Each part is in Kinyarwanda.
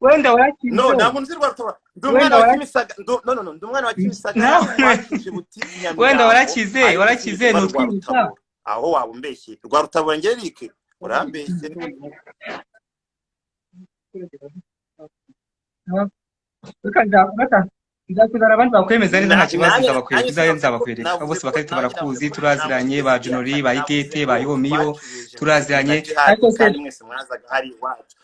wenda warakize no nta muntu uzirwa rutabura ndumwana wa Kimisaga no ndumwana wa Kimisaga wakije butiki nyamira wenda warakize nutwibutsa aho wabumbeshye rwa rutabura ngerike urambeshye ndakuzana abandi bakwemeza neza nta kibazo nzabakwereka nzabakwereka bose bakarita barakuzi turaziranye ba Junori ba Igete ba Yomiyo turaziranye ariko kandi mwese mwazaga hari iwacu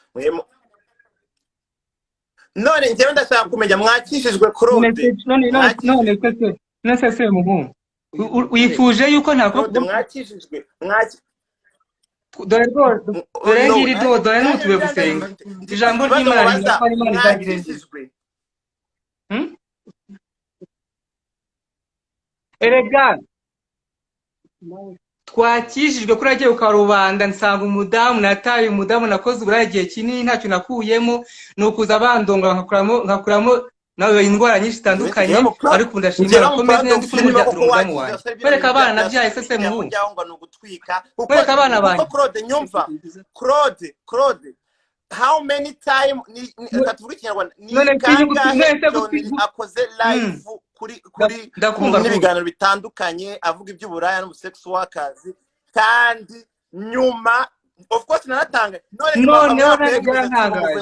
none njyewe ndashaka kumenya mwakishijwe Claude none se muhungu uyifuje yuko ntabwo mwakishijwe dore ngiri dore n'utuwe gusenga ijambo ry'Imana rivuga ko Imana izagirishijwe erega twakishijwe kuri agiye ukarubanda nsanga umudamu nataye umudamu nakoze uburagiye kinini ntacyo nakuyemo nukuza abandonga nkakuramo nawe indwara nyinshi zitandukanye ariko ndashimira ko meze ndi kuri umudamu wanjye kwereka abana nabyaye se Semuhungu kwereka abana banjye Claude nyumva Claude how many time katuvuga ikinyarwanda ni akoze live kuri n'ibiganiro bitandukanye avuga iby'uburaya n'umusex workers kandi nyuma of course naratanga none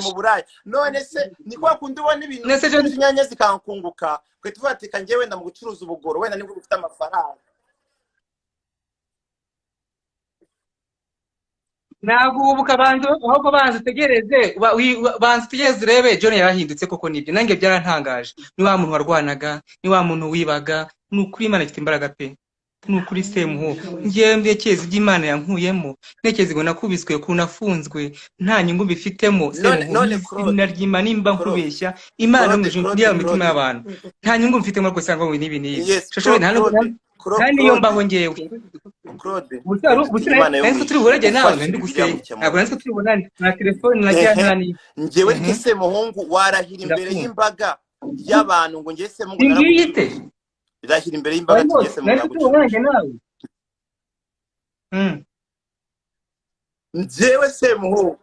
mu buraya none se ni kwa kundi ubona ibintu n'inyanya zikankunguka kwe tuvatika ngewe wenda mu gucuruza ubugoro wenda nibwo ufite amafaranga nagubuka abantu ahubwo banzutegereze urebe John yarahindutse koko nibyo nange byarantangaje ni wa muntu warwanaga ni wa muntu wibaga n'ukuri Imana ifite imbaraga pe n'ukuri Semuhungu ngiye mbekeze iby'Imana yankuyemo nekeze ngo nakubiswe ku nafunzwe nta nyungu bifitemo Semuhungu naryima nimba nkubeshya Imana n'umujungu ya mitima y'abantu nta nyungu mfitemo rwose ngo nibi nibi shoshowe nta kandi iyo mbaho ngewe Claude nese turi burege nawe ndi gusenga ntabwo nese turi bonani na telefone na cyane ngewe ndi Semuhungu warahira imbere y'imbaga y'abantu ngo ngiye Semuhungu ngiyite irahira imbere y'imbaga ngiye Semuhungu ngewe Semuhungu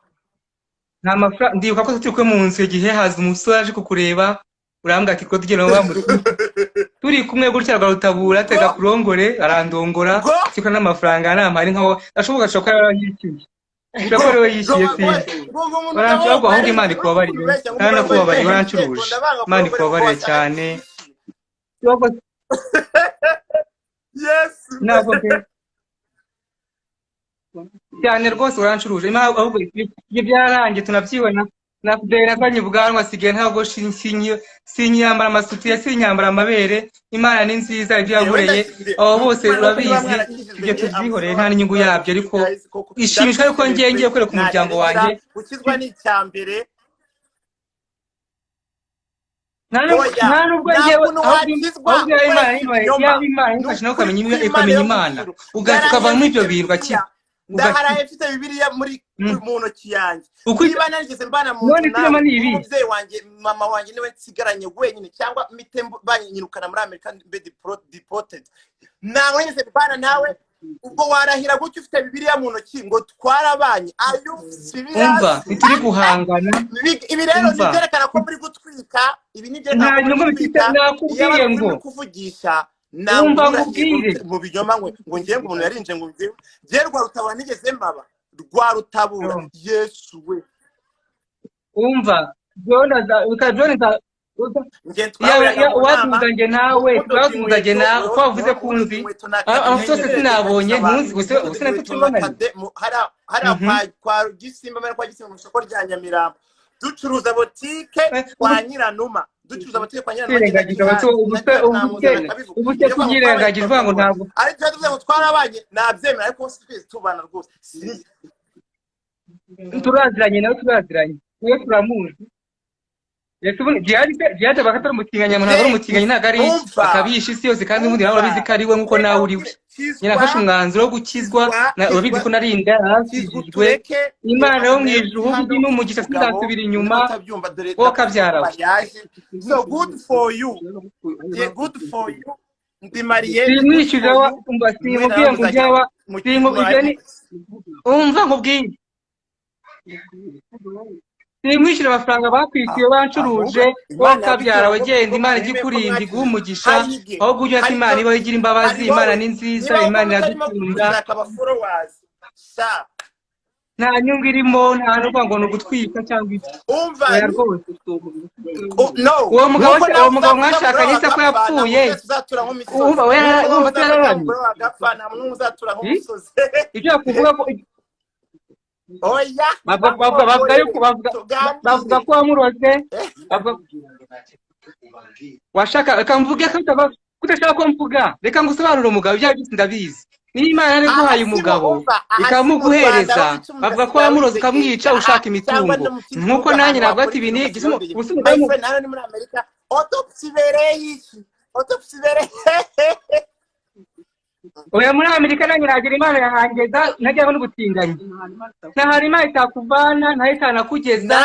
nta mafaranga ndibuka ko turi mu nzu igihe haza umusore aje kukureba urambwa ati ko tugena turi kumwe gutya rwa rutabura atega kurongore arandongora siko n'amafaranga namari nkaho ashoboka shoka yarayishyuye shoko rero yishyuye baranshaka ahubwo Imana ikubabarire kandi nakubabarire barancuruje Imana ikubabarire cyane yes ntabwo cyane rwose barancuruje ahubwo ibyo byarangiye tunabyibona nakudera nazanye ubwanwa sigaye ntabwo sinyambara amasutiya sinyambara amabere Imana ni nziza ibyo yabureye abo bose urabizi ibyo tubyihoreye nta n'inyungu yabyo ariko ishimishwa yuko ngiye kwereka umuryango wanjye gukizwa ni icyambere nta nubwo ngewe ahubwo Imana ifashe nawe ukamenya Imana ukava muri ibyo bintu ugakira ndaharaye mfite Bibiliya muri mu ntoki yanjye niba narigeze mbana mu umubyeyi wanjye mama wanjye niwe nsigaranye wenyine cyangwa mite banyirukana muri Amerika mbe deported nawe nigeze mbana nawe ubwo warahira gutyo ufite Bibiliya mu ntoki ngo twarabanye umva ntituri guhangana ibi rero byerekana ko muri gutwika ibi ni byo nakubwiye ngo kuvugisha numva kubwire mu binyoma ngo ngiye ngo umuntu yarinje ngo ngiye rwa rutabura nigeze mbaba rwa rutabura Yesu we umva Jonathan waduzanye nawe twaduzanye nawe ko wavuze ko unzi amafoto yose sinabonye ntuzi gusa nako tubonanye hari kwa Gisimba bari kwa Gisimba mu isoko rya Nyamirambo ducuruza botike kwa Nyiranuma ducuruza botike kwa Nyiranuma ubuse kugirengagizwa ngo ntabwo ari cyo tuvuze ngo twarabanye nabyemera ariko twese tubana rwose turaziranye nawe turaziranye we turamuzi Jihad bakatara umutinganyi ntabwo ari umutinganyi ntabwo ari akabisha isi yose kandi ubundi nawe urabizi ko ari we nkuko nawe uri we nyina afashe umwanzuro wo gukizwa urabizi ko narinda yarasizwe Imana yo mu ijuru ubundi n'umugisha sinzasubira inyuma wo kabyara so good for you ndi mariye nimwishyuje umva simubwiye ngo byaba simubwiye umva nkubwiye nimwishyura amafaranga bakwishyuye bancuruje wowe kabyara wagenda imana igikurinda iguha umugisha aho gujya ati imana ibaho igira imbabazi imana ni nziza imana iradukunda nta nyungu irimo nta n'ubwo ngo ni ugutwika cyangwa iki oya rwose uwo mugabo mwashakanye se ko yapfuye wumva atararanye ibyo yakuvuga ko oya bavuga ko wamuroze washaka reka mvuge ko udashaka ko mvuga reka ngusobanurire umugabo ibyo byose ndabizi niba imana yari guhaye umugabo ikamuguhereza bavuga ko wamuroze ukamwica ushaka imitungo nkuko nanjye ntabwo ati ibi ni hano muri Amerika autopsy oya muri Amerika nanjye nagira imana yahangeza najyaho n'ubutinganyi ntahari imana itakuvana ntaho itanakugeza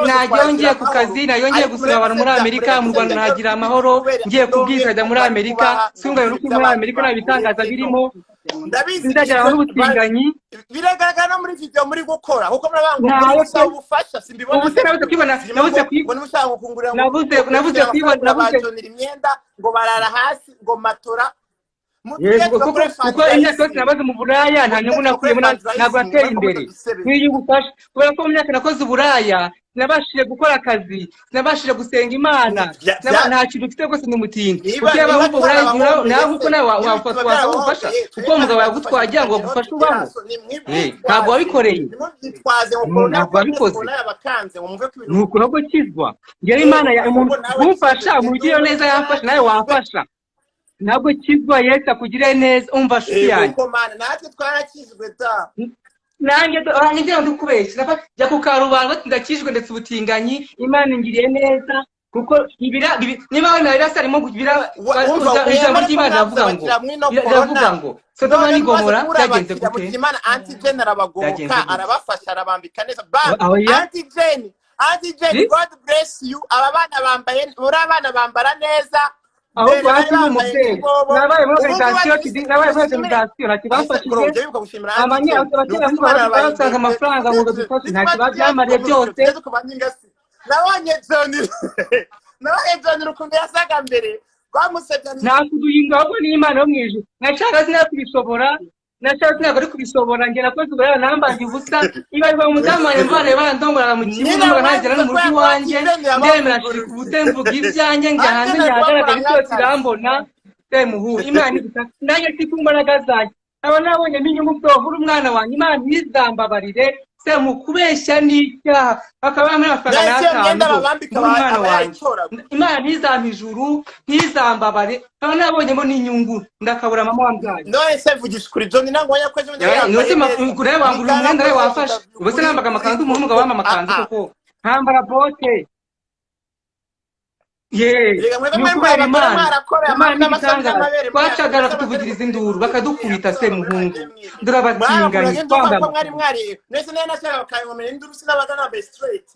najyaho ngiye ku kazi nayo ngiye gusura abantu muri Amerika mu Rwanda nagira amahoro ngiye kubwizajya muri Amerika sunganye n'uko muri Amerika nta bitangaza birimo ndageraho n'ubutinganyi biragaragara muri video muri gukora kuko murabanga ubufasha simbibona nabuze kwibona imyenda ngo barara hasi ngo matora kuko imyaka yose nabaze mu buraya nta nyungu nakuyemo ntabwo nateye imbere nk'iyo ugufasha kubera ko mu myaka nakoze uburaya nabashije gukora akazi nabashije gusenga imana nta kintu ufite rwose n'umutindi kuko yaba wumva buraya nawe kuko nawe wafatwa ubufasha kuko umugabo yagutwaye agira ngo agufashe ubaho ntabwo wabikoreye ntabwo wabikoze ni uko nabwo kizwa ngera imana umufasha umugirire neza yafasha nawe wafasha ntabwo kizwa Yesu akugire neza umva shuti yanjye natwe twarakizwe da nanjye ngira ndukubeshya jya ku karubanda ndakijwe ndetse ubutinganyi imana ingiriye neza kuko niba wenda birasa arimo kugira ijambo ry'Imana riravuga ngo Sodoma n'Igomora byagenze gute imana anti-gen arabagoboka arabafasha arabambika neza anti-gen God bless you aba bana bambaye muri abana bambara neza aho twasi mu mubyeyi nabaye muri organization nakibafashije amanye abakenera ko barasanga amafaranga ngo dufashe nta kibazo byamariye byose nabonye John ukuntu yasaga mbere twamusebya nakuduyinga ahubwo n'Imana yo mwijuru nashaka sinakubishobora ntabwo ari kubishobora njye nakoze uburaya nambaye ubusa niba ari umudamu mvane bandongora mu kibuno ntagera no mu rugo iwanjye ndemera shika ubutemvuga ibyanjye njya hanze nyagaragara cyose irambona Semuhungu Imana igita nanjye sikumbaraga zanjye aba nabonye n'inyungu bwovura umwana wanjye Imana ntizambabarire Semukubeshya n'icyaha akaba muri amafaranga n'umwana wanjye Imana ntizampa ijuru ntizambabare aba nabonyemo n'inyungu ndakabura mama wambyaye none se vugisha kuri John nangonya ko ejo yambaye kureba wangura umwenda we wafasha ubuse nambaga amakanzu umugabo wampa amakanzu koko ntambara bote nukubera Imana twacagara kutuvugiriza induru bakadukubita Semuhungu durabatinganye twambaye mwari nese nene nashaka bakayomera induru sinabaga nambaye straight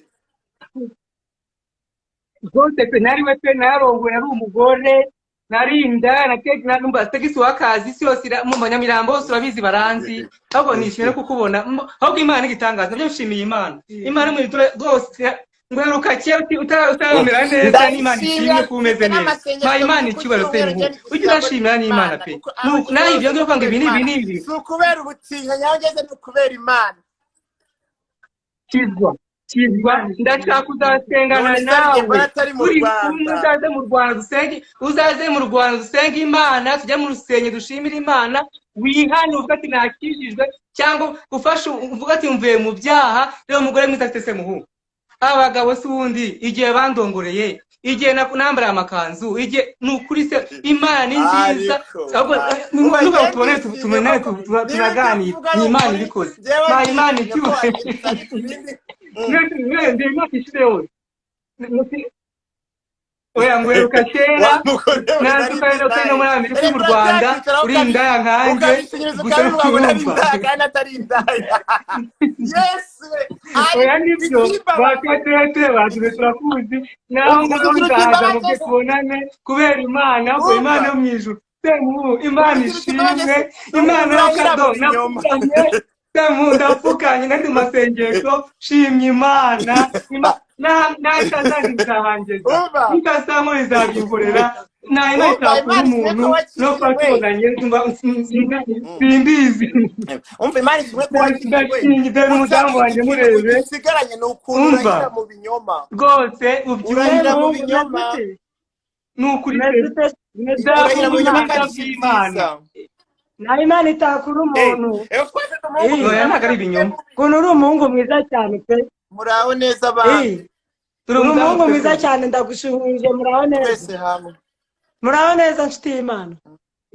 rwose pe nari we pe narongoye ari umugore narinda nategna numba tegisi wakazi isi yose mu Banyamirambo bose urabizi baranzi ahubwo nishimye kukubona ahubwo Imana igitangaza byo nshimiye Imana muri rwose ngweruka cyeti utarumira neza n'Imana ishimye kumeze neza Imana ikibaro Semuhungu ugirashimira n'Imana pe naho ibyo ngiye kwanga ibi sukubera ubutinga nyangeze no kubera Imana kizwa ndashaka uzasengana nawe uzaze mu Rwanda dusenge Imana tujya mu rusenye dushimira Imana wihane uvuga ati nakijijwe cyangwa ufasha uvuga ati mvuye mu byaha rero umugore mwiza afite Semuhungu abagabo sundi igihe bandongoreye igihe nambara amakanzu igihe nukuri se Imana ni nziza ahubwo nuba tubone tumenane turaganira ni Imana ibikoze Imana icyuhe ndi nakishire oya ngweruka kera natukanye no muri Amerika mu Rwanda uri indaya nkanjye gusa n'ukumva atari indaya yes oya nibyo bakatete turakuzi naho ngaza mu kubonane kubera Imana ko Imana yo mwijuru Semuhungu Imana ishimwe Imana yo kado Semuhungu ndapfukanye ndi mu masengesho shimye Imana ntakazanizahangeza nikasanko rizabyikorera naye nahitapfura umuntu no kwatubonanye simbizi umva Imana ishimwe ko ndashingiye n'umudamu wanjye murebe usigaranye ni ukuntu urahira mu binyoma rwose urahira mu binyoma ni ukuri urahira mu binyoma kandi by'Imana na Imana itakura umuntu ntabwo ari ibinyoma kuno uri umuhungu mwiza cyane pe muraho neza abandi uri umuhungu mwiza cyane ndagushuhuje muraho neza twese hamwe muraho neza nshuti y'Imana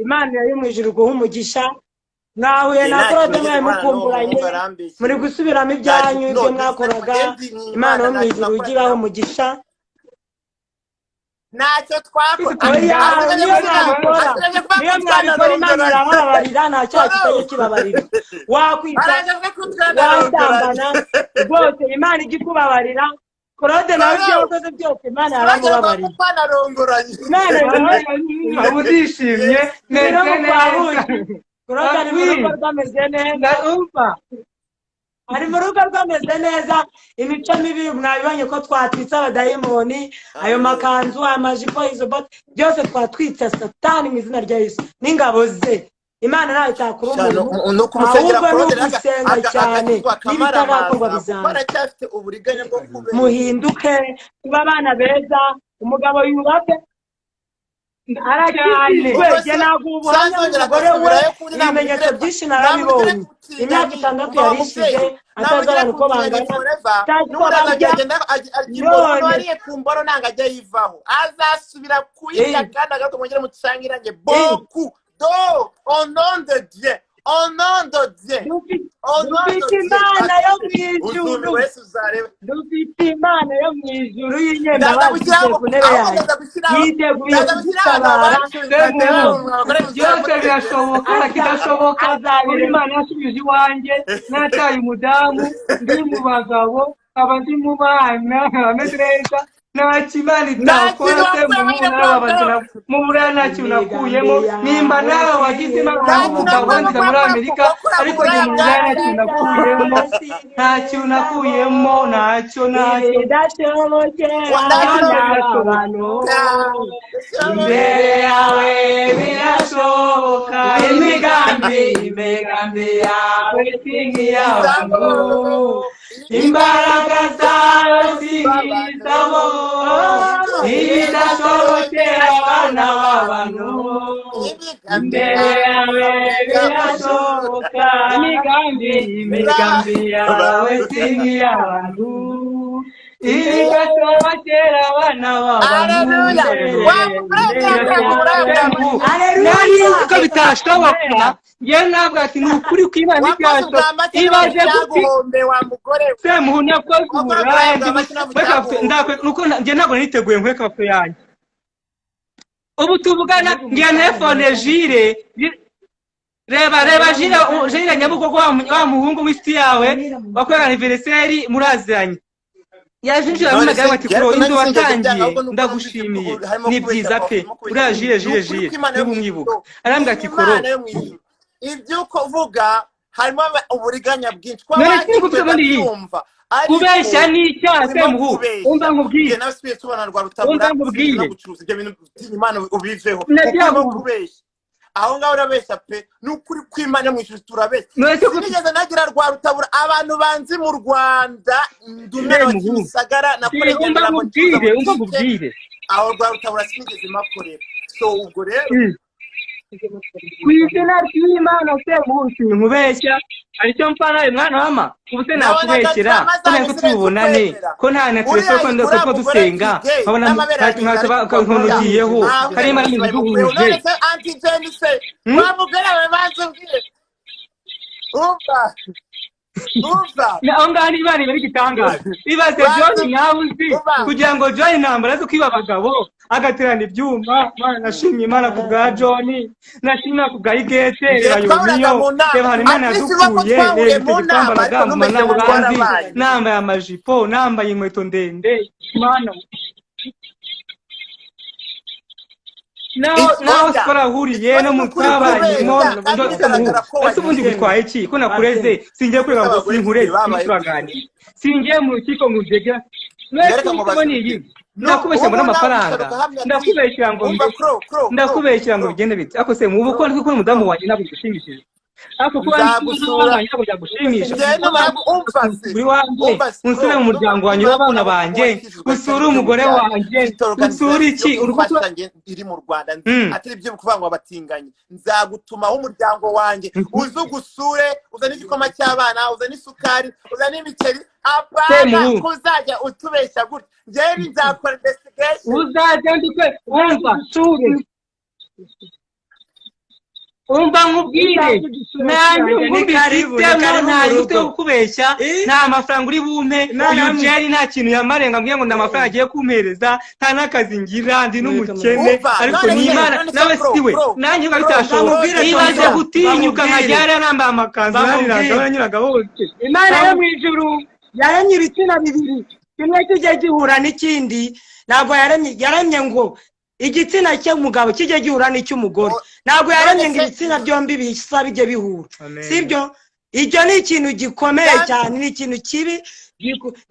Imana yari mu ijuru guha umugisha mwahuye na Claude mwaye mukumburanye muri gusubiramo ibyanyu ibyo mwakoraga Imana yo mu ijuru ugiraho umugisha ntacyo twakora niyo mwabikora Imana irababarira nta cyaha kitajya kibabarira wakwica wasambana rwose Imana ijya ikubabarira Claude nawe ibyo wakoze byose Imana yaramubabarira Imana urishimye meze neza Claude ari mu rugo rwameze neza ari mu rugo rwameze neza imico mibi mwabibonye ko twatwitse abadayimoni ayo makanzu amajipo izo bote byose twatwitse Satani mu izina rya Yesu n'ingabo ze Imana nawe itakura umuntu ahubwo ni ugusenga cyane n'ibitarakorwa bizana muhinduke kuba abana beza umugabo yubake arakijwe je ntabwo ubuhamya umugore we ibimenyetso byinshi narabibonye imyaka 6 yarishize atazabana uko bangana none kumboro nanga ajya yivaho azasubira kuyirya kandi agaruka mugere mu cyangiranye beaucoup do au nom de Dieu au nom de Dieu dufite Imana yo mwijuru dufite Imana yo mwijuru y'inyenda bagize ku ntebe yayo yiteguye kudutabara byose birashoboka kidashoboka Imana yasubije iwanjye nataye umudamu ndi mu bagabo aba ndi mu bana ameze neza nta kimana itakora mu buraya nta kintu nakuyemo nimba nawe wagize impamvu umugabo nzira muri Amerika ariko njye mu buraya nta kintu nakuyemo nta kintu nakuyemo ntacyo imbere yawe birashoboka imigambi yawe sinkiyabantu imbaraga zawe zihitamo ibidashobokera abana b'abantu imbere yawe birashoboka imigambi yawe sinkiyabantu ibidashobokera abana b'abantu ko bitashoboka ngewe ntabwo ati ni ukuri kw'Imana ibyaso ibaje guhombe wa mugore Semuhungu yakoze uburaya nuko nge ntabwo niteguye nkwekafu yanjye ubu tuvugana ngiye telefone Jire reba Jire Nyabugogo wa muhungu w'isi yawe wakorera anniversaire muraziranye yajinjira mu magana ati kuro inzu watangiye ndagushimiye ni byiza pe uriya Jire n'umwibuka arambwira ati kuro ibyo kuvuga harimo uburiganya bwinshi kwa bacyumva kubeshya ni icyaha Semuhungu umva nkubwiye nawe sibiye tubana rwa rutabura no gucuruza ibyo bintu by'Imana ubiveho kubeshya aho ngaho urabeshya pe n'ukuri kw'Imana mu ijuru turabeshya sinigeze nagira rwa rutabura abantu banzi mu Rwanda ndumero Kimisagara nakorera umva nkubwire aho rwa rutabura sinigeze makorera so ubwo rero kwizina ry'Imana Semuhungu nkubeshya aricyo mpana mwana wama ubuse nakubekera ko nako tubonane ko nta na telefone ko dusenga babona ntugiyeho kari Imana iduhuje wamugera we banzubwiye umva ngaho Imana ibari gitangaza ibaze John nawe uzi kugira ngo John intambara zo kwiba abagabo agaterana ibyuma Mana nashimye Imana ku bwa John nashimye ku bwa Igete bayomiyo reba Imana yadukuye igitambaraga mu manabandi nambaye amajipo nambaye inkweto ndende Mana naho twarahuriye no mu twabanyemo ese ubundi bitwaye iki ko nakureze singiye kureba ngo sinkureze turaganira singiye mu rukiko ngo ujegera mwese mubona iyi ndakubeshya ngo n'amafaranga ndakubeshya ngo bigende biti ako se mu buko ko umudamu wanjye nabwo gushimishije ako kuba ntabwo byagushimisha buri wanjye unsure mu muryango wanjye w'abana banjye usure umugore wanjye usure iki urukundo iri mu Rwanda atari ibyo kuvuga ngo abatinganyi nzagutuma umuryango wanjye uzugusure uzane igikoma cy'abana uzane isukari uzane imiceri apana kuzajya utubeshya gutya njyewe nzakora investigation uzajya ndikwe wumva sure umva nkubwire nanjye ubifitemo nta yute ukubeshya nta mafaranga uri bumpe Eugene nta kintu yamarenga mbwiye ngo nda mafaranga agiye kumpereza nta n'akazi ngira ndi n'umukene ariko n'Imana nawe siwe nanjye ukabitashoboka ibaze gutinyuka nkajyara nambaye amakanzu naranyuraga hose Imana yo mu ijuru yaremye ibitsina bibiri kimwe kijye gihura n'ikindi ntabwo yaremye ngo igitsina cy'umugabo kijye gihura n'icy'umugore ntabwo yaremye ngo ibitsina byombi bisa bijye bihura sibyo icyo ni ikintu gikomeye cyane ni ikintu kibi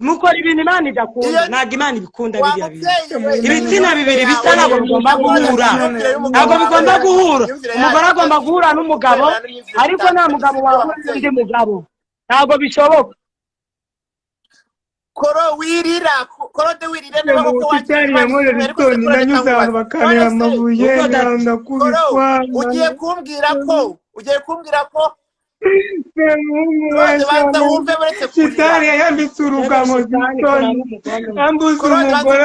mukora ibintu Imana idakunda ntabwo Imana ibikunda biriya bintu ibitsina bibiri bisa ntabwo bigomba guhura umugore agomba guhura n'umugabo ariko nta mugabo wahura n'undi mugabo ntabwo bishoboka Koro wirira Claude wirira n'amaboko wacu nanyuze abantu bakanira amabuye ndakubitwa ugiye kumbwira ko Claude wumve baretse Kitari yambitse urugamo zitoni ambuze umugore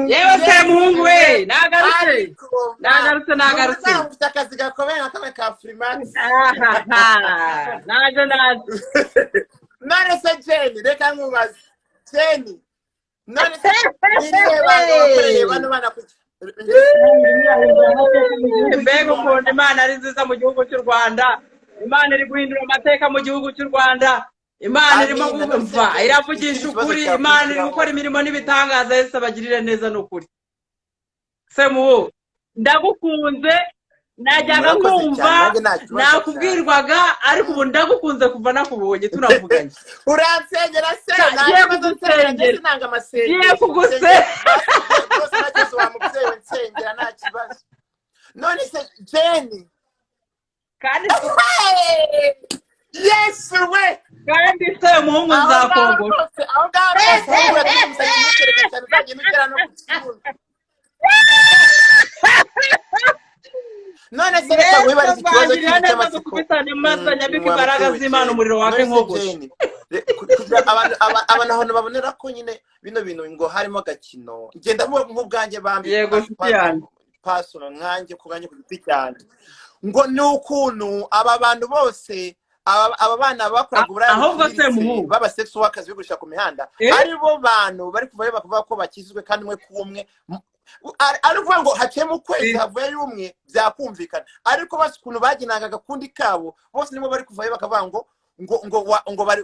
yewe Semuhungu we nagarutse ufite akazi gakomeye nk'akame ka freelance naje none se Jenny reka nkubaze Jenny none se niba bano bana mbega ukuntu Imana ari nziza mu gihugu cy'u Rwanda Imana iri guhindura amateka mu gihugu cy'u Rwanda Imana irimo kumva iravugisha ukuri Imana iri gukora imirimo n'ibitangaza Yesu abagirire neza n'ukuri Semuhungu ndagukunze najyaga kumva nakubwirwaga ariko ubu ndagukunze kuva nakubonye tunavuganye uransengera se nanga amasengero ye kuguse rwose nagize wa mubyeyi nsengera nta kibazo none se Jenny kandi yes we kandi Semuhungu nzakongora aho none se reka wibarize ikibazo cy'amatsiko kubitana mazanya biko imbaraga z'Imana umuriro wake nkogoshe abantu babonera ko nyine bino bintu ngo harimo agakino ngenda nk'ubwanjye bambi yego cyane pasoro nkanjye kubanye ku giti cyane ngo ni ukuntu aba bantu bose aba bana bakoraga uburaya baba sex workers bigurisha ku mihanda aribo bantu bari kuvayo bakavuga ko bakizwe kandi umwe kumwe ariko ngo hacemo kwezi havuye umwe byakumvikana ariko basi kuntu baginaga gakundi kabo bose nibo bari kuvayo bakavuga ngo bari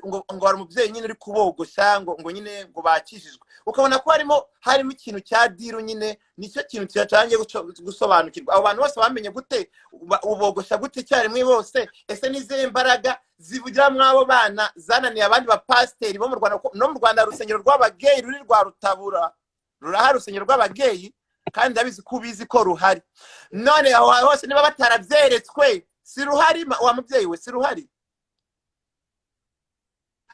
umubyeyi nyine uri kubogosha ngo nyine ngo bakishijwe ukabona ko harimo ikintu cya diru nyine nicyo kintu cyatangiye gusobanukirwa abo bantu bose bamenye gute ubogosha gute cyarimwe bose ese nize imbaraga zivugira mwabo bana zananiye abandi ba pasiteri bo mu Rwanda no mu Rwanda rusengero rw'abageyi ruri rwa Rutabura rurahari urusengero rw'abageyi kandi ndabizi ko ubizi ko ruhari none aho hose niba batarabyeretswe si ruhari wa mubyeyi we si ruhari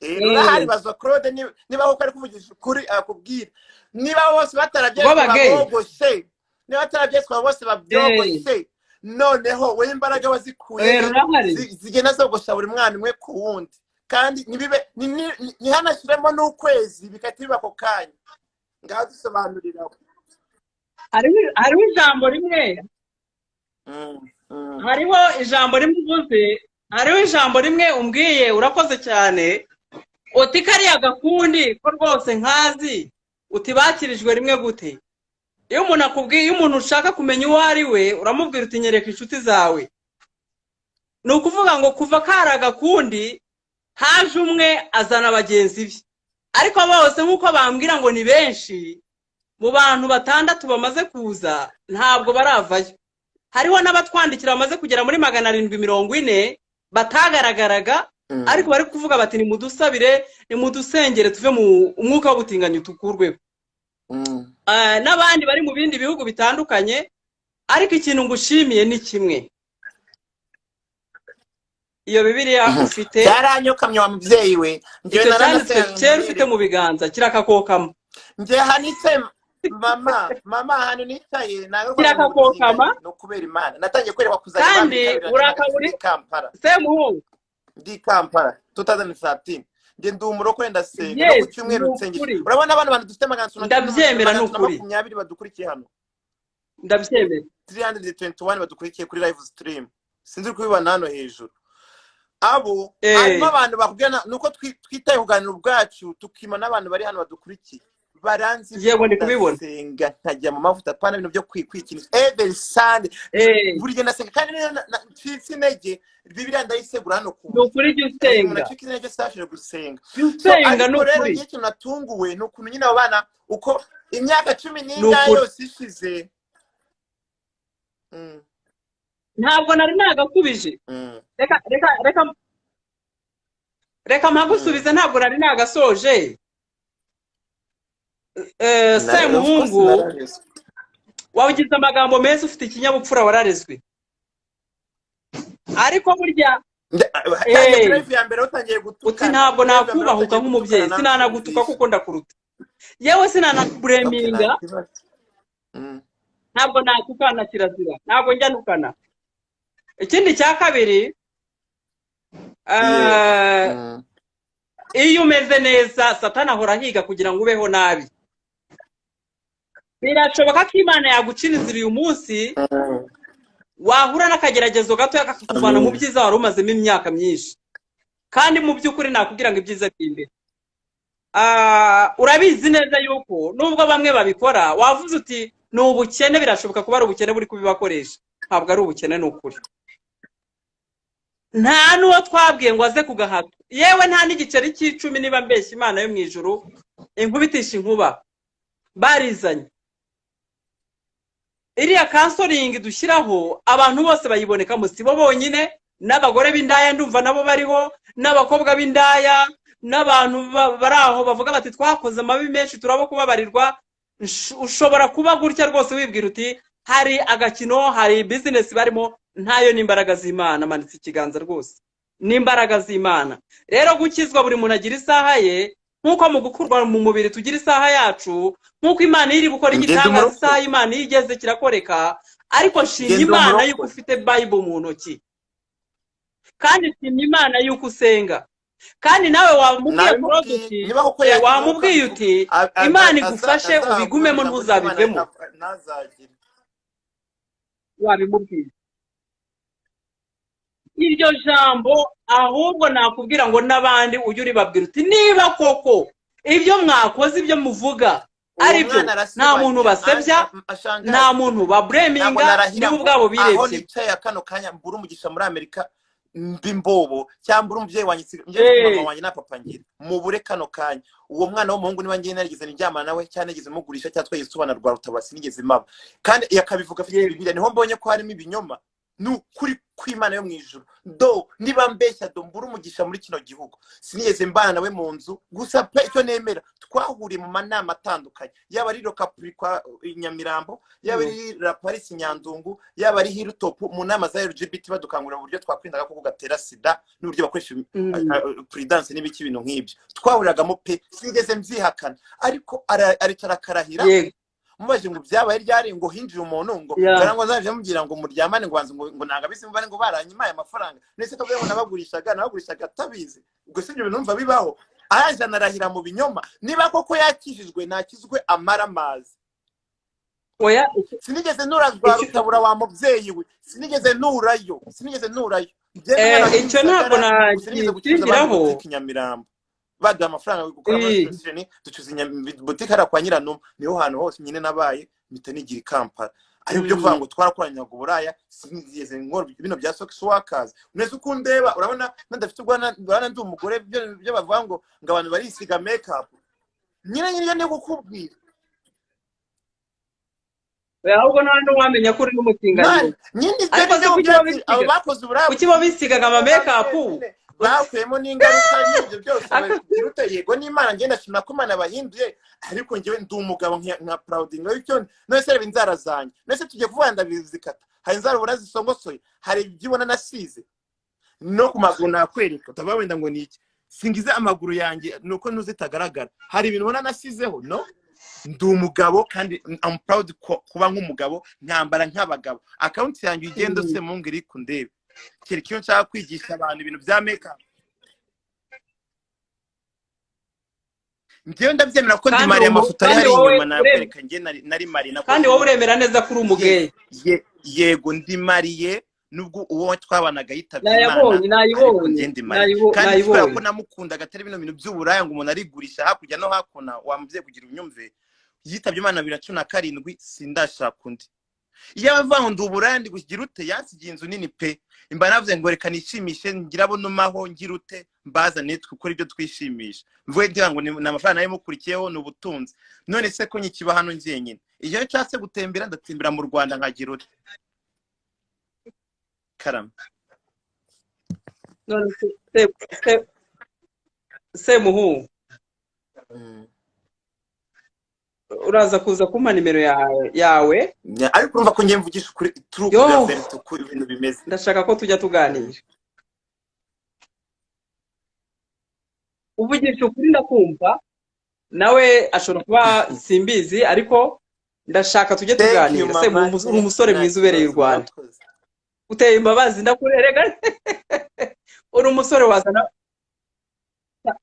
rurahari bazwa Claude niba aho ari kuvugisha ukuri akubwira niba bose batarabyeretswe niba batarabyeretswe bose babyogoshe noneho we imbaraga wazikuye zigenda zogosha buri mwana umwe ku wundi kandi nibibe nihanashiremo n'ukwezi bikatiba ko kanya ngaho dusobanurira hariho ijambo rimwe hariho ijambo rimwe uvuze hariho ijambo rimwe umbwiye urakoze cyane uti kariya gakundi ko rwose nkazi uti bakirijwe rimwe gute iyo umuntu akubwiye iyo umuntu ushaka kumenya uwo ari we uramubwira uti nyereka inshuti zawe ni ukuvuga ngo kuva kari agakundi haje umwe azana bagenzi be ariko bose nk'uko bambwira ngo ni benshi mu bantu 6 bamaze kuza ntabwo baravayo. Hariho n'abatwandikira bamaze kugera muri 740 batagaragaraga, ariko bari kuvuga bati ni mudusabire, ni mudusengere tuve mu umwuka w'ubutinganyi tukurweho. N'abandi bari mu bindi bihugu bitandukanye, ariko ikintu ngushimiye ni kimwe. Iyo Bibiliya ufite yaranyokamye wa mubyeyi we, ngewe naranasenga ufite mu biganza kirakakokama. Nge hanitse mama hano nicaye kirakakokama no kubera Imana natangiye kwereka kuzana kandi urakaburi Kampala Semuhungu ndi Kampala 2013 nge ndi umurokore ndasenga no ku cyumweru nsengera. Urabona abantu dufite magana ndabyemera n'ukuri 20 badukurikiye hano, ndabyemera 321 badukurikiye kuri live stream, sinzi kubibana hano hejuru. Abo harimo abantu bakubwira nuko twitaye kuganira ubwacu tukima n'abantu bari hano badukurikiye baranzi yewe ndi kubibona senga ntajya mu mavuta pana ibintu byo kwikinisha every Sunday buri gihe nasenga kandi sinege Bibiliya ndayisegura hano ku nukuri jye usenga nacikinege sashire gusenga usenga nukuri ikintu natunguwe nukuntu nyine abo bana uko imyaka 10 yose ishize ntabwo nari nagakubije. Reka mpagusubize ntabwo nari nagasoje. Semuhungu wagize amagambo meza, ufite ikinyabupfura, wararezwe. Ariko burya uti ntabwo nakubahuka nk'umubyeyi, sinanagutuka kuko ndakuruta. Yewe sinanakureminga, ntabwo natukana kirazira, ntabwo njya nukana. Ikindi cya kabiri, iyo umeze neza Satani ahora higa kugira ngo ubeho nabi. Birashoboka ko Imana yaguciriza uyu munsi wahura n'akageragezo gato yakakuvana mu byiza wari umazemo imyaka myinshi, kandi mu by'ukuri nakubwira ngo ibyiza b'imbere. Urabizi neza yuko nubwo bamwe babikora wavuze uti ni ubukene, birashoboka kuba ari ubukene buri kubibakoresha, ntabwo ari ubukene n'ukuri. Nta nuwo twabwiye ngo aze kugahato, yewe nta n'igiceri cy'icumi niba mbeshya Imana yo mu ijuru inkubitisha inkuba barizanye. Iriya counseling dushyiraho abantu bose bayibonekamo, sibo bonyine, n'abagore b'indaya ndumva nabo bariho, n'abakobwa b'indaya, n'abantu baraho bavuga bati twakoze amabi menshi turabo kubabarirwa. Ushobora kuba gutya rwose wibwira uti hari agakino, hari business barimo, ntayo n'imbaraga z'Imana. Manitse ikiganza rwose n'imbaraga z'Imana. Rero gukizwa buri muntu agira isaha ye, nkuko mu gukurwa mu mubiri tugira isaha yacu, nkuko Imana iri gukora igitangaza isaha Imana igeze kirakoreka. Ariko nshimye Imana yuko ufite Bible mu ntoki, kandi nshimye Imana yuko usenga, kandi nawe wamubwiye uti Imana igufashe ubigumemo ntuzabivemo. Wabimubwiye iryo jambo, ahubwo nakubwira ngo n'abandi ujye uribabwira uti niba koko ibyo mwakoze ibyo muvuga ari byo, nta muntu basebya, nta muntu babreminga, nibo ubwabo birebye. Aho nicaye kano kanya mbura umugisha muri Amerika mbimbobo cyangwa umubyeyi wanjye njye mama wanjye na papa ngira mubure kano kanya, uwo mwana w'umuhungu niba ngiye narigize nijyamana nawe cyane nagize mugurisha cyangwa twayisobana rwa rutabasi nigeze maba, kandi yakabivuga afite Bibiliya, niho mbonye ko harimo ibinyoma. Nukuri kw'Imana yo mu ijuru do niba mbeshya do mbura umugisha muri kino gihugu, sinigeze mbana nawe mu nzu gusa pe icyo nemera twahuriye mu manama atandukanye, yaba ari Rokapuri kwa Nyamirambo, yaba ari La Paris Nyandungu, yaba ari Hilltop, mu nama za LGBT badukangurira uburyo twakwirinda ko gatera sida n'uburyo bakoresha prudence n'ibiki bintu nk'ibyo, twahuriragamo pe sinigeze mbyihakana. Ariko aricara karahira mubaje ngo byabaye ryari ngo hinjira umuntu ngo ngo zaje mubwira ngo muryamane ngo banze ngo nanga bisi mbane ngo baranyimaye amafaranga nese tubwe ngo nabagurishaga tabizi, ubwo sibyo bintu numva bibaho. Araje narahira mu binyoma, niba koko yakijijwe nakizwe amaramazi. Oya sinigeze nurazwa rutabura wa mubyeyi we, sinigeze nurayo icyo ntabwo nakigiraho Nyamirambo bada amafaranga yo gukora amasosiyete ducuza boutique ara kwa Nyiranuma, niho hantu hose nyine nabaye mpita nigira Kampala. Ari byo kuvuga ngo twarakoranya ngo buraya, sinigeze nkora bino bya socks workers. Unese ukundeba urabona ndafite urwana ndi umugore byo bavuga ngo abantu barisiga makeup, nyine ndi kukubwira ahubwo nta n'uwamenya ko uri n'umutinganyi ariko se kuki bo bisigaga ama makeup bakuyemo n'ingaruka y'ibyo byose biruta yego n'Imana ngenda nshima ko Imana bahinduye ariko njyewe ndi umugabo nka Claude n'icyo nose reba inzara zanjye nose tujye kuvuga ndabizikata hari inzara ubona zisongosoye hari ibyo ubona nasize no ku maguru nakwereka utavuga wenda ngo niki singize amaguru yanjye nuko nuzitagaragara hari ibintu ubona nasizeho no ndi umugabo kandi I'm proud kuba nk'umugabo ntambara nk'abagabo account yanjye igenda Semuhungu iri kundebe kirikyo nshaka kwigisha abantu ibintu bya makeup njyewe ndabyemera ko ndi Maria amafoto ari inyuma nakwereka njye nari Maria kandi wowe uremera neza kuri umugeye yego ndi Marie nubwo uwo twabanaga yitabye nayibonye kandi kubera ko namukundaga atari bino bintu by'uburaya ngo umuntu arigurisha hakujya no hakona wamuvye kugira unyumve yitabye Imana 2017 sindashaka undi iyo abavango nduburaya ndi kugira ute yansigiye inzu nini pe imba navuze ngo reka nishimishe ngirabo numaho ngirute mbaza netwe ukora ibyo twishimisha mvuye ndiga ngo n'amafaranga nayo mukurikiyeho n'ubutunzi none se ko nyikiba hano ngiye nyine iyo nshatse gutembera ndatembera mu Rwanda nkagira ute karama none Semuhungu uraza kuza kumpa nimero yawe ariko urumva ko ngiye mvugisha kuri true event uko ibintu bimeze ndashaka ko tujya tuganira uvugisha ukuri ndakumva nawe ashobora kuba simbizi ariko ndashaka tujye tuganira Semuhungu uri umusore mwiza ubereye u Rwanda uteye imbabazi ndakurerega uri umusore wazana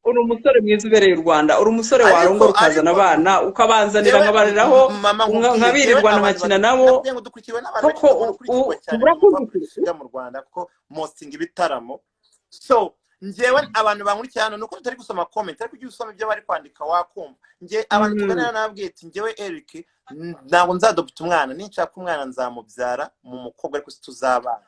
uri umusore mwiza ubereye u Rwanda uri umusore warongora ukazana abana ukabanzanira nkabariraho nkabirirwana nkakina nabo koko urakuvuga mu Rwanda ko mosting ibitaramo so njyewe abantu bankurikira hano nuko tutari gusoma comment ariko ujye usoma ibyo bari kwandika wakumva nje abantu tuganira nabwiye ati njyewe Eric ntabwo nzadopta umwana ninshaka umwana nzamubyara mu mukobwa ariko tuzabana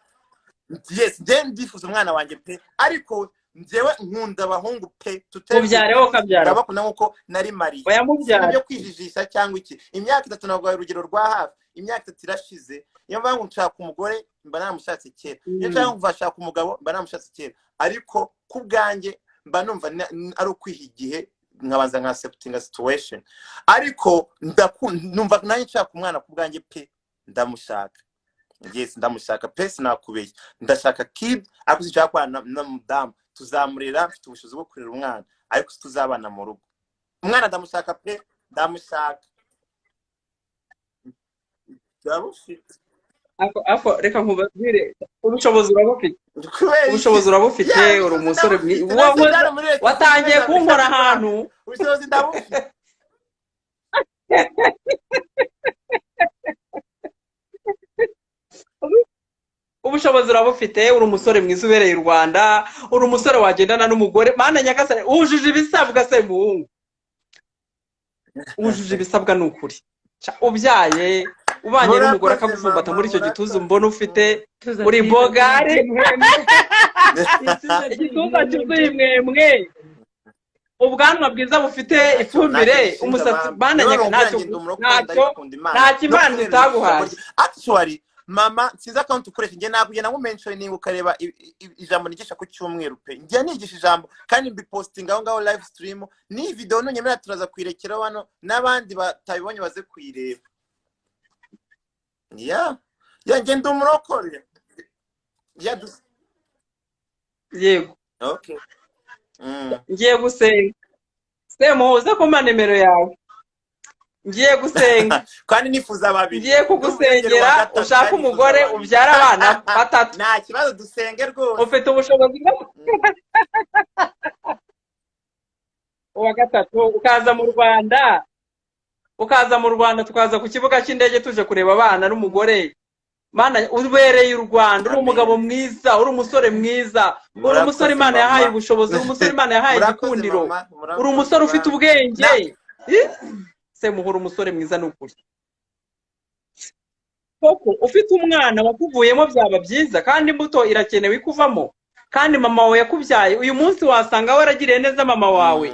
yes nje ndifuza umwana wanjye pe ariko njyewe nkunda abahungu pe tutebyareho kabyara bakunda nkuko nari Maria byo kwijijisha cyangwa iki imyaka 3 nabwo urugero rwa hafi imyaka 3 irashize iyo mvangu nshaka umugore mba namushatse kera iyo nshaka kuvashaka umugabo mba namushatse kera ariko kubwanjye mba numva ari ukwiha igihe nkabanza nka accepting situation ariko numva nanjye nshaka umwana kubwanjye pe ndamushaka yes ndamushaka pe sinakubeye ndashaka kid ariko sinshaka kwa na mudamu tuzamurira mfite ubushobozi bwo kurera umwana ariko tuzabana mu rugo umwana ndamushaka pe ndamushaka ako reka nkubabwire ubushobozi urabufite uri umusore watangiye kunkora ahantu ubushobozi ndabufite ubushobozi urabufite uri umusore mwiza ubereye u Rwanda uri umusore wagendana n'umugore mana nyagasare ujuje ibisabwa Semuhungu ujuje ibisabwa n'ukuri ubyaye ubanye n'umugore akagufumbata muri icyo gituza mbona ufite uri bogari igituza cyuzuye imwemwe ubwanwa bwiza bufite ifumbire umusatsi mana nyagasare ntacyo Imana itaguhaye actually mama siza account ukoresha nge nakugenda ngo mentioning ukareba ijambo nigisha ku cyumweru pe nge nigisha ijambo kandi mbi posting aho ngaho live stream ni video nonyemera turaza kwirekera hano nabandi batabibonye baze kwireba ya nge ndumurokore ya yego okay ngiye gusenga Semuhungu ko nimero yawe ngiye gusenga kandi nifuza babiri ngiye kugusengera ushaka umugore ubyara abana 3 nta kibazo dusenge rwose ufite ubushobozi uwa 3 ukaza mu Rwanda tukaza ku kibuga cy'indege tuje kureba abana n'umugore mana ubereye u Rwanda uri umugabo mwiza uri umusore mwiza uri umusore Imana yahaye ubushobozi uri umusore Imana yahaye igikundiro uri umusore ufite ubwenge Semuhungu umusore mwiza n'ukuri koko ufite umwana wakuvuyemo byaba byiza kandi imbuto irakenewe ikuvamo kandi mama wawe yakubyaye uyu munsi wasanga waragiriye neza mama wawe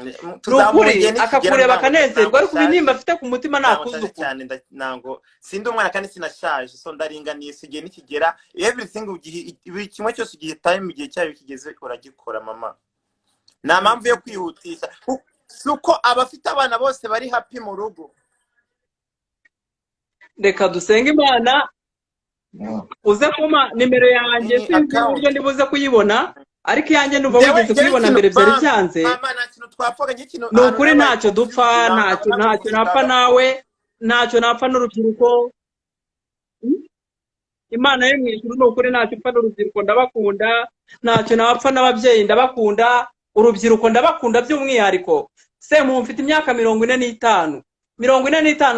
nukuri akakureba akanezerwa ariko ibinimba afite ku mutima nakuzuko cyane nango sindi umwana kandi sinashaje so ndaringaniye sigiye nikigera everything buri kimwe cyose ugiye time igihe cyayo kigeze uragikora mama nta mpamvu yo kwihutisha suko abafite abana bose bari happy mu rugo reka dusenga Imana uze kuma nimero yanjye sinzi uburyo ndibuze kuyibona ariko yanjye ndumva wigeze kuyibona mbere byari byanze mama nta kintu twapfaga nk'ikintu nukuri ntacyo dupfa ntacyo napfa nawe ntacyo napfa n'urubyiruko Imana yo mwijuru nukuri ntacyo upfa n'urubyiruko ndabakunda ntacyo napfa n'ababyeyi ndabakunda urubyiruko ndabakunda by'umwihariko Semuhungu mfite imyaka 45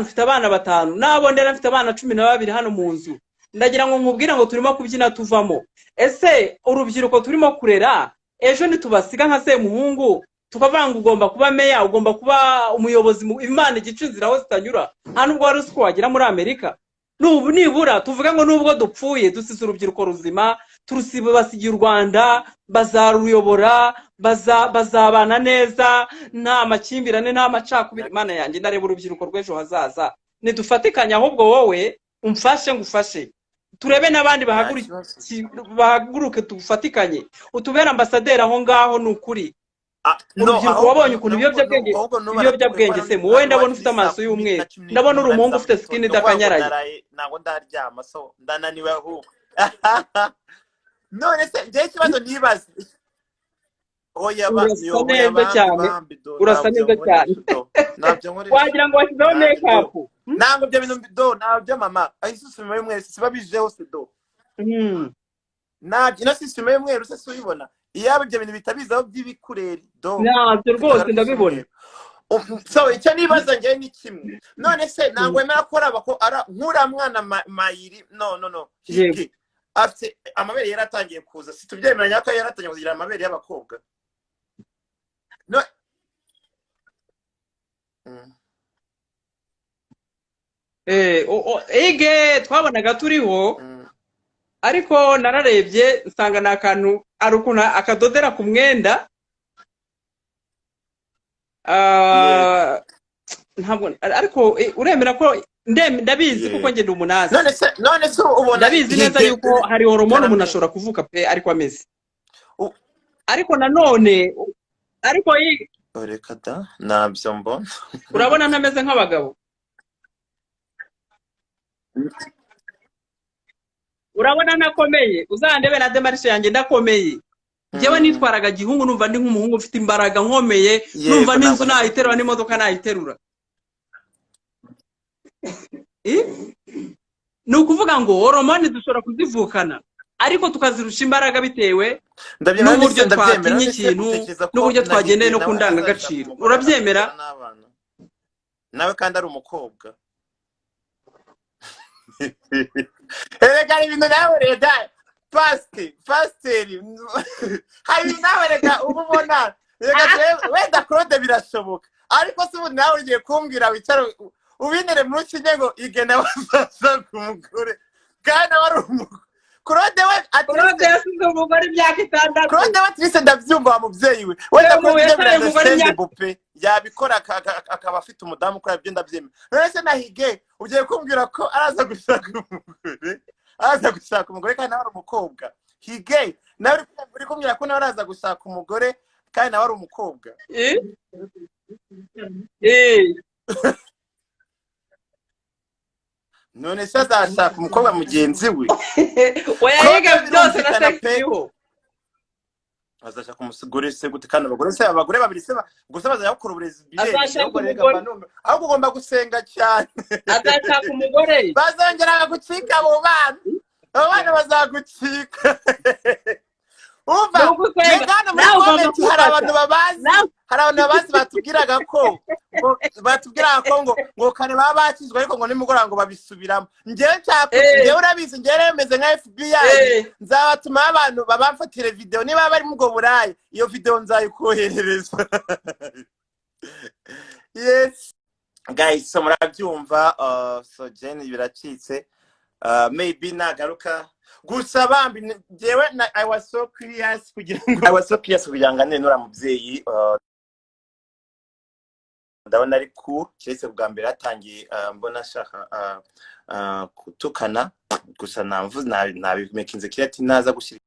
mfite abana 5 nabo ndera mfite abana 12 hano mu nzu ndagira ngo nkubwira ngo turimo kubyina tuvamo ese urubyiruko turimo kurera ejo nitubasiga nka Semuhungu tukavanga ugomba kuba meya ugomba kuba umuyobozi Imana igicinzira aho zitanyura nta nubwo wari uko wagira muri Amerika nubu nibura tuvuga ngo nubwo dupfuye dusize urubyiruko ruzima turusibe basigiye u Rwanda bazaruyobora bazabana neza nta makimbirane nta macakubiri Imana yanjye ndareba urubyiruko rw'ejo hazaza nidufatikanya ahubwo wowe umfashe ngufashe turebe n'abandi bahaguruke tufatikanye utubera ambasaderi aho ngaho nukuri urubyiruko wabonye ukuntu ibiyobyabwenge se wowe ndabona ufite amaso y'umweru ndabona uri umuhungu ufite skin idakanyaraye ntabwo ndaryama so ndananiwe ahubwo none se njye ikibazo nibaze oya urasa neza cyane wagira ngo washyizeho make-up ntabwo ibyo bintu ntabyo mama ayisuzuma y'umweru siba bijeho se do ntabyo ino sisiteme y'umweru se uyibona iyaba ibyo bintu bitabizaho by'ibikureri do ntabyo rwose ndabibona so icyo nibaza njye ni kimwe none se ntabwo wemera ko araba nk'uriya mwana mayiri no higi afite amabere yaratangiye kuza situbyemeranya ko yaratangiye kugira amabere y'abakobwa ege twabonaga turiho ariko nararebye nsanga ni akantu ari ukuntu akadodera ku mwenda ntabwo ariko uremera ko ndabizi kuko ngenda umunazi none se ubona ndabizi neza yuko hari hormone umuntu ashobora kuvuka pe ariko ameze ariko nanone ariko reka da nabyo mbona urabona ntameze nk'abagabo urabona nakomeye uzandebe na demarishe yanjye ndakomeye njyewe nitwaraga gihungu numva ndi nk'umuhungu ufite imbaraga nkomeye numva n'inzu nayiterura n'imodoka nayiterura ni ukuvuga ngo hormone dushobora kuzivukana ariko tukazirusha imbaraga bitewe n'uburyo twatinye ikintu n'uburyo twagendeye no ku ndangagaciro urabyemera nawe kandi ari umukobwa erega ibintu nawe rega pasiteri hari nawe rega uba ubona wenda Claude birashoboka ariko se ubu nawe ugiye kumbwira wicara ubinere muri kinyengo igenda bazaza ku mugore kandi wari umugore Claude we yasize umugore imyaka 6 Claude we twise ndabyumva wa mubyeyi we wenda Claude birasende bupe yabikora akaba afite umudamu ukora ibyo ndabyemera none se nahige ugiye kumbwira ko araza gushaka umugore kandi nawe ari umukobwa hige nawe uri kumbwira ko nawe araza gushaka umugore kandi nawe ari umukobwa none se azashaka umukobwa mugenzi we wayahiga byose na sexiho azashaka umugore se gute kandi abagore babiri se gusa bazakora uburezi ahubwo ugomba gusenga cyane azashaka umugore bazongera gucika abo bana bazagucika umva ngana muri comment hari abantu babazi batubwiraga ko ngo kare baba bakizwe ariko ngo nimugora ngo babisubiramo njyewe urabizi njyewe remeze nka FBI nzabatuma abantu babamfatire video niba bari mu burayi iyo video nzayikoherereza yes guys so murabyumva so Jenny biracitse maybe nagaruka gusa bambi jewe I was so curious kugira ngo nura mubyeyi ndabona ari cool cyese bwa mbere atangiye mbona ashaka kutukana gusa nabimekinze kirati naza gushyira